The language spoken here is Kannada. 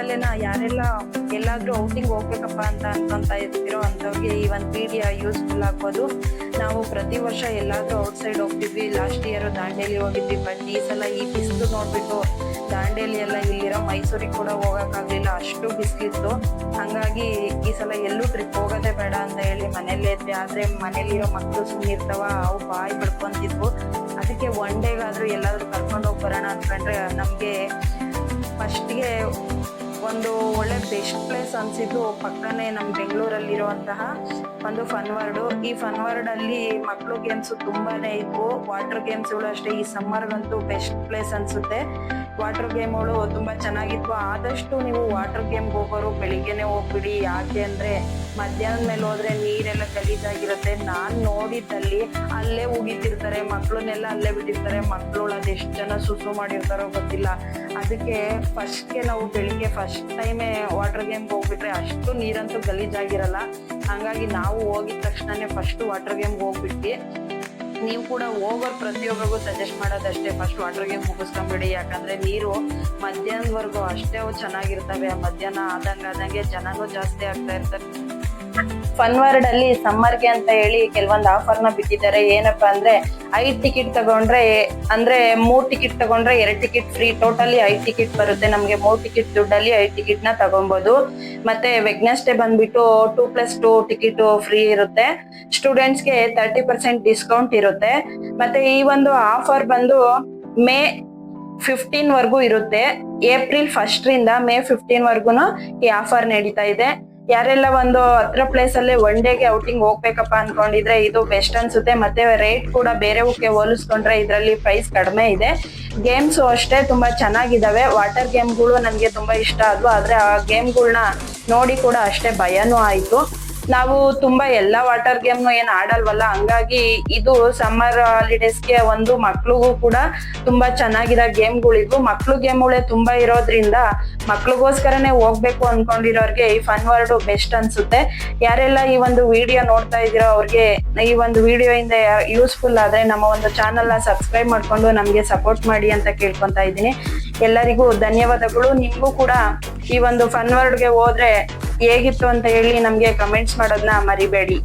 ಆಮೇಲೆನ ಯಾರೆಲ್ಲ ಎಲ್ಲಾದ್ರೂ ಔಟಿಂಗ್ ಹೋಗ್ಬೇಕಪ್ಪ ಅಂತ ಅನ್ಕೊಂತ ಇರ್ತಿರೋ ಅಂಥವ್ರಿಗೆ ಈ ಒಂದು ವಿಡಿಯೋ ಯೂಸ್ಫುಲ್ ಆಗ್ಬೋದು. ನಾವು ಪ್ರತಿ ವರ್ಷ ಎಲ್ಲಾದ್ರೂ ಔಟ್ಸೈಡ್ ಹೋಗ್ತಿದ್ವಿ. ಲಾಸ್ಟ್ ಇಯರ್ ದಾಂಡೇಲಿ ಹೋಗಿದ್ವಿ. ಬಟ್ ಈ ಸಲ ಈ ಬಿಸಿಲು ನೋಡ್ಬಿಟ್ಟು ದಾಂಡೇಲಿ ಎಲ್ಲ ಇಲ್ಲಿರೋ ಮೈಸೂರಿಗೆ ಕೂಡ ಹೋಗೋಕ್ಕಾಗಲಿಲ್ಲ, ಅಷ್ಟು ಬಿಸಿಲಿತ್ತು. ಹಂಗಾಗಿ ಈ ಸಲ ಎಲ್ಲೂ ಟ್ರಿಪ್ ಹೋಗೋದೇ ಬೇಡ ಅಂತ ಹೇಳಿ ಮನೇಲೇ ಇದ್ವಿ. ಆದರೆ ಮನೇಲಿರೋ ಮಕ್ಕಳು ಸುಮ್ಮನೆ ಇರ್ತಾವ, ಅವು ಬಾಯಿ ಬಿಡ್ಕೊಂತಿದ್ವು. ಅದಕ್ಕೆ ಒನ್ ಡೇಗಾದರೂ ಎಲ್ಲಾದ್ರೂ ಕರ್ಕೊಂಡು ಹೋಗಿ ಬರೋಣ ಅಂದ್ಕೊಂಡ್ರೆ ನಮಗೆ ಫಸ್ಟ್ಗೆ ಒಂದು ಒಳ್ಳೆ ಬೆಸ್ಟ್ ಪ್ಲೇಸ್ ಅನಿಸಿದ್ದು ಪಕ್ಕನೇ ನಮ್ಮ ಬೆಂಗಳೂರಲ್ಲಿರುವಂತಹ ಒಂದು ಫನ್ ವರ್ಲ್ಡು. ಈ ಫನ್ ವರ್ಲ್ಡಲ್ಲಿ ಮಕ್ಕಳು ಗೇಮ್ಸು ತುಂಬಾ ಇದ್ವು. ವಾಟರ್ ಗೇಮ್ಸ್ಗಳು ಅಷ್ಟೇ, ಈ ಸಮ್ಮರ್ಗಂತೂ ಬೆಸ್ಟ್ ಪ್ಲೇಸ್ ಅನಿಸುತ್ತೆ. ವಾಟರ್ ಗೇಮ್ಗಳು ತುಂಬ ಚೆನ್ನಾಗಿದ್ವು. ಆದಷ್ಟು ನೀವು ವಾಟರ್ ಗೇಮ್ಗೆ ಹೋಗೋರು ಬೆಳಿಗ್ಗೆನೆ ಹೋಗ್ಬಿಡಿ. ಯಾಕೆ ಅಂದರೆ ಮಧ್ಯಾಹ್ನದ ಮೇಲೆ ಹೋದ್ರೆ ನೀರೆಲ್ಲ ಗಲೀಜಾಗಿರುತ್ತೆ. ನಾನು ನೋಡಿದ್ದಲ್ಲಿ ಅಲ್ಲೇ ಉಗಿತಿರ್ತಾರೆ, ಮಕ್ಕಳನ್ನೆಲ್ಲ ಅಲ್ಲೇ ಬಿಟ್ಟಿರ್ತಾರೆ. ಮಕ್ಕಳು ಅದೆಷ್ಟು ಜನ ಸುಸು ಮಾಡಿರ್ತಾರೋ ಗೊತ್ತಿಲ್ಲ. ಅದಕ್ಕೆ ಫಸ್ಟ್ಗೆ ನಾವು ಬೆಳಿಗ್ಗೆ ಫಸ್ಟ್ ಟೈಮೇ ವಾಟರ್ ಗೇಮ್ಗೆ ಹೋಗ್ಬಿಟ್ರೆ ಅಷ್ಟು ನೀರಂತೂ ಗಲೀಜಾಗಿರಲ್ಲ. ಹಂಗಾಗಿ ನಾವು ಹೋಗಿದ ತಕ್ಷಣನೇ ಫಸ್ಟ್ ವಾಟರ್ ಗೇಮ್ಗೆ ಹೋಗ್ಬಿಟ್ವಿ. ನೀವು ಕೂಡ ಹೋಗೋರು ಪ್ರತಿಯೊಬ್ಬರಿಗೂ ಸಜೆಸ್ಟ್ ಮಾಡೋದಷ್ಟೇ, ಫಸ್ಟ್ ವಾಟರ್ ಗೇಮ್ ಮುಗಿಸ್ಕೊಂಬಿಡಿ. ಯಾಕಂದರೆ ನೀರು ಮಧ್ಯಾಹ್ನದವರೆಗೂ ಅಷ್ಟೇ ಅವು ಚೆನ್ನಾಗಿರ್ತವೆ. ಮಧ್ಯಾಹ್ನ ಆದಂಗೆ ಜನನೂ ಜಾಸ್ತಿ ಆಗ್ತಾ ಇರ್ತಾರೆ. ಫನ್ ವರ್ಲ್ಡ್ ಅಲ್ಲಿ ಸಮ್ಮರ್ಗೆ ಅಂತ ಹೇಳಿ ಕೆಲವೊಂದು ಆಫರ್ನ ಬಿಟ್ಟಿದ್ದಾರೆ. ಏನಪ್ಪಾ ಅಂದ್ರೆ 5 ಟಿಕೆಟ್ ತಗೊಂಡ್ರೆ ಅಂದ್ರೆ 3 ಟಿಕೆಟ್ ತಗೊಂಡ್ರೆ 2 ಟಿಕೆಟ್ ಫ್ರೀ. ಟೋಟಲಿ 5 ಟಿಕೆಟ್ ಬರುತ್ತೆ ನಮ್ಗೆ. 3 ಟಿಕೆಟ್ ದುಡ್ಡಲ್ಲಿ 5 ಟಿಕೆಟ್ ನ ತಗೊಬಹುದು. ಮತ್ತೆ ವೆಡ್ನೆಸ್ಡೇ ಬಂದ್ಬಿಟ್ಟು 2+2 ಟಿಕೆಟ್ ಫ್ರೀ ಇರುತ್ತೆ. ಸ್ಟೂಡೆಂಟ್ಸ್ಗೆ 30% ಡಿಸ್ಕೌಂಟ್ ಇರುತ್ತೆ. ಮತ್ತೆ ಈ ಒಂದು ಆಫರ್ ಬಂದು ಮೇ 15 ವರ್ಗೂ ಇರುತ್ತೆ. ಏಪ್ರಿಲ್ 1 ರಿಂದ ಮೇ 15 ವರ್ಗುನು ಈ ಆಫರ್ ನಡೀತಾ ಇದೆ. ಯಾರೆಲ್ಲ ಒಂದು ಹತ್ರ ಪ್ಲೇಸ್ ಅಲ್ಲಿ ಒನ್ ಡೇಗೆ ಔಟಿಂಗ್ ಹೋಗ್ಬೇಕಪ್ಪ ಅನ್ಕೊಂಡಿದ್ರೆ ಇದು ಬೆಸ್ಟ್ ಅನ್ಸುತ್ತೆ. ಮತ್ತೆ ರೇಟ್ ಕೂಡ ಬೇರೆವಕ್ಕೆ ಹೋಲಿಸ್ಕೊಂಡ್ರೆ ಇದರಲ್ಲಿ ಪ್ರೈಸ್ ಕಡಿಮೆ ಇದೆ. ಗೇಮ್ಸ್ ಅಷ್ಟೇ ತುಂಬಾ ಚೆನ್ನಾಗಿದ್ದಾವೆ. ವಾಟರ್ ಗೇಮ್ಗಳು ನನಗೆ ತುಂಬಾ ಇಷ್ಟ ಆದ್ವು. ಆದ್ರೆ ಆ ಗೇಮ್ಗಳನ್ನ ನೋಡಿ ಕೂಡ ಅಷ್ಟೇ ಭಯನೂ ಆಯ್ತು. ನಾವು ತುಂಬಾ ಎಲ್ಲಾ ವಾಟರ್ ಗೇಮ್ನು ಏನ್ ಆಡಲ್ವಲ್ಲ, ಹಂಗಾಗಿ ಇದು ಸಮ್ಮರ್ ಹಾಲಿಡೇಸ್ಗೆ ಒಂದು ಮಕ್ಳಿಗೂ ಕೂಡ ತುಂಬಾ ಚೆನ್ನಾಗಿರೋ ಗೇಮ್ಗಳಿದ್ವು. ಮಕ್ಳು ಗೇಮ್ಗಳೇ ತುಂಬಾ ಇರೋದ್ರಿಂದ ಮಕ್ಳಿಗೋಸ್ಕರನೇ ಹೋಗ್ಬೇಕು ಅನ್ಕೊಂಡಿರೋರ್ಗೆ ಈ ಫನ್ ವರ್ಲ್ಡ್ ಬೆಸ್ಟ್ ಅನ್ಸುತ್ತೆ. ಯಾರೆಲ್ಲ ಈ ಒಂದು ವಿಡಿಯೋ ನೋಡ್ತಾ ಇದೀರೋ ಅವ್ರಿಗೆ ಈ ಒಂದು ವಿಡಿಯೋ ಇಂದ ಯೂಸ್ಫುಲ್ ಆದ್ರೆ ನಮ್ಮ ಒಂದು ಚಾನಲ್ ನ ಸಬ್ಸ್ಕ್ರೈಬ್ ಮಾಡ್ಕೊಂಡು ನಮ್ಗೆ ಸಪೋರ್ಟ್ ಮಾಡಿ ಅಂತ ಕೇಳ್ಕೊಂತಾ ಇದ್ದೀನಿ. ಎಲ್ಲರಿಗೂ ಧನ್ಯವಾದಗಳು. ನಿಮ್ಗೂ ಕೂಡ ಈ ಒಂದು ಫನ್ ವರ್ಲ್ಡ್ಗೆ ಹೋದ್ರೆ ಹೇಗಿತ್ತು ಅಂತ ಹೇಳಿ ನಮ್ಗೆ ಕಮೆಂಟ್ಸ್ ಮಾಡೋದನ್ನ ಮರಿಬೇಡಿ.